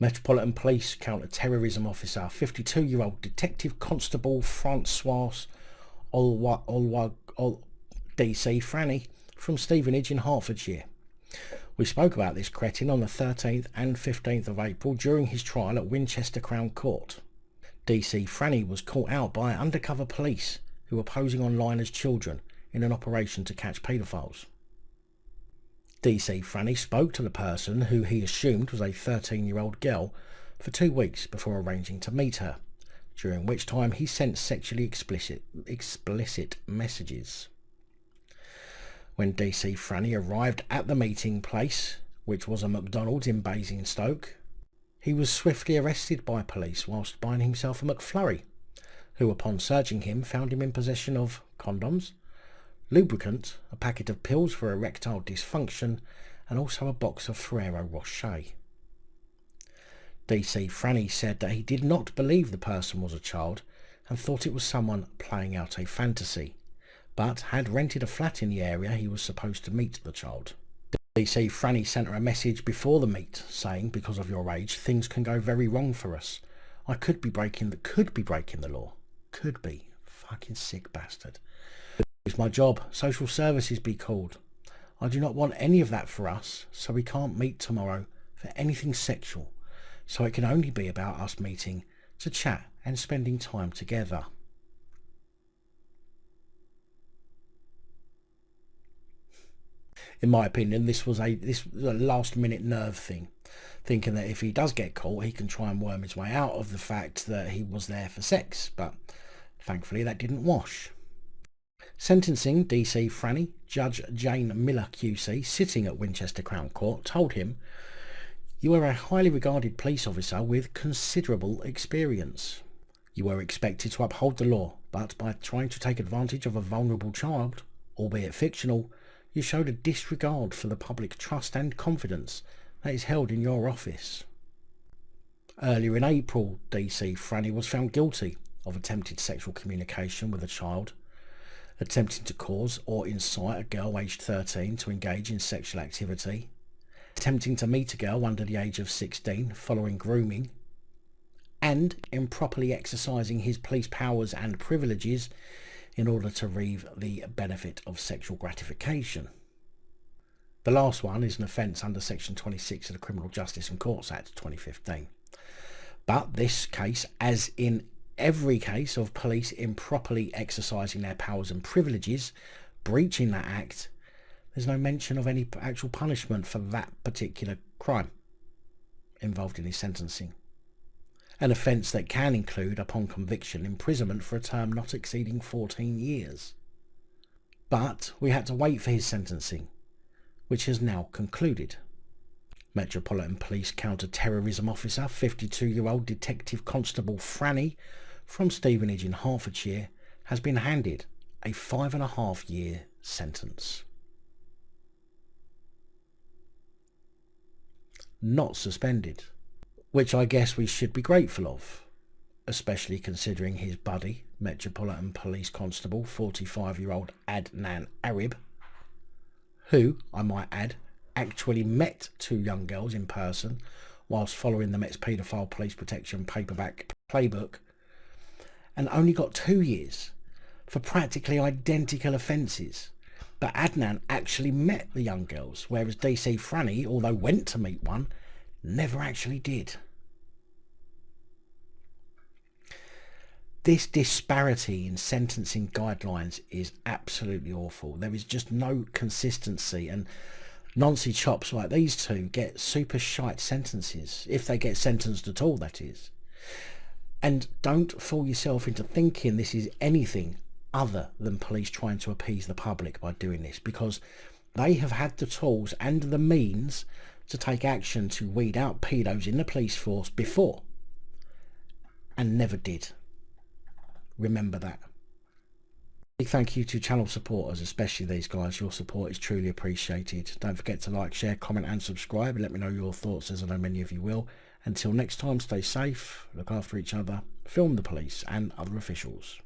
Metropolitan Police counter-terrorism officer, 52-year-old Detective Constable Francois Olwage, DC Franny, from Stevenage in Hertfordshire. We spoke about this cretin on the 13th and 15th of April during his trial at Winchester Crown Court. DC Franny was caught out by undercover police who were posing online as children in an operation to catch paedophiles. DC Franny spoke to the person who he assumed was a 13-year-old girl for 2 weeks before arranging to meet her, during which time he sent sexually explicit messages. When DC Franny arrived at the meeting place, which was a McDonald's in Basingstoke, he was swiftly arrested by police whilst buying himself a McFlurry, who upon searching him found him in possession of condoms, lubricant, a packet of pills for erectile dysfunction, and also a box of Ferrero Rocher. DC Franny said that he did not believe the person was a child and thought it was someone playing out a fantasy, but had rented a flat in the area he was supposed to meet the child. DC Franny sent her a message before the meet saying, "Because of your age, things can go very wrong for us. I could be breaking the law. Could be. Fucking sick bastard. It's my job. Social services be called. I do not want any of that for us, so we can't meet tomorrow for anything sexual. So it can only be about us meeting to chat and spending time together." In my opinion, this was a last minute nerve thing, thinking that if he does get caught, he can try and worm his way out of the fact that he was there for sex, but thankfully that didn't wash. Sentencing DC Franny, Judge Jane Miller QC, sitting at Winchester Crown Court, told him, "You are a highly regarded police officer with considerable experience. You were expected to uphold the law, but by trying to take advantage of a vulnerable child, albeit fictional, you showed a disregard for the public trust and confidence that is held in your office." Earlier in April, DC Franny was found guilty of attempted sexual communication with a child, attempting to cause or incite a girl aged 13 to engage in sexual activity, attempting to meet a girl under the age of 16 following grooming, and improperly exercising his police powers and privileges in order to reap the benefit of sexual gratification. The last one is an offence under Section 26 of the Criminal Justice and Courts Act 2015. But this case, as in every case of police improperly exercising their powers and privileges, breaching that act, there's no mention of any actual punishment for that particular crime involved in his sentencing. An offence that can include, upon conviction, imprisonment for a term not exceeding 14 years. But we had to wait for his sentencing, which has now concluded. Metropolitan Police counter-terrorism officer, 52-year-old Detective Constable Franny, from Stevenage in Hertfordshire, has been handed a 5.5-year sentence. Not suspended, which I guess we should be grateful of, especially considering his buddy, Metropolitan Police Constable 45-year-old Adnan Arib, who, I might add, actually met 2 young girls in person whilst following the Met's paedophile police protection paperback playbook, and only got 2 years for practically identical offences. But Adnan actually met the young girls, whereas DC Franny, although went to meet one, never actually did. This disparity in sentencing guidelines is absolutely awful. There is just no consistency, and Nancy chops like these two get super shite sentences, if they get sentenced at all, that is. And don't fool yourself into thinking this is anything other than police trying to appease the public by doing this, because they have had the tools and the means to take action to weed out pedos in the police force before, and never did. Remember that. Big thank you to channel supporters, especially these guys. Your support is truly appreciated. Don't forget to like, share, comment and subscribe, and let me know your thoughts, as I know many of you will. Until next time, stay safe, look after each other, film the police and other officials.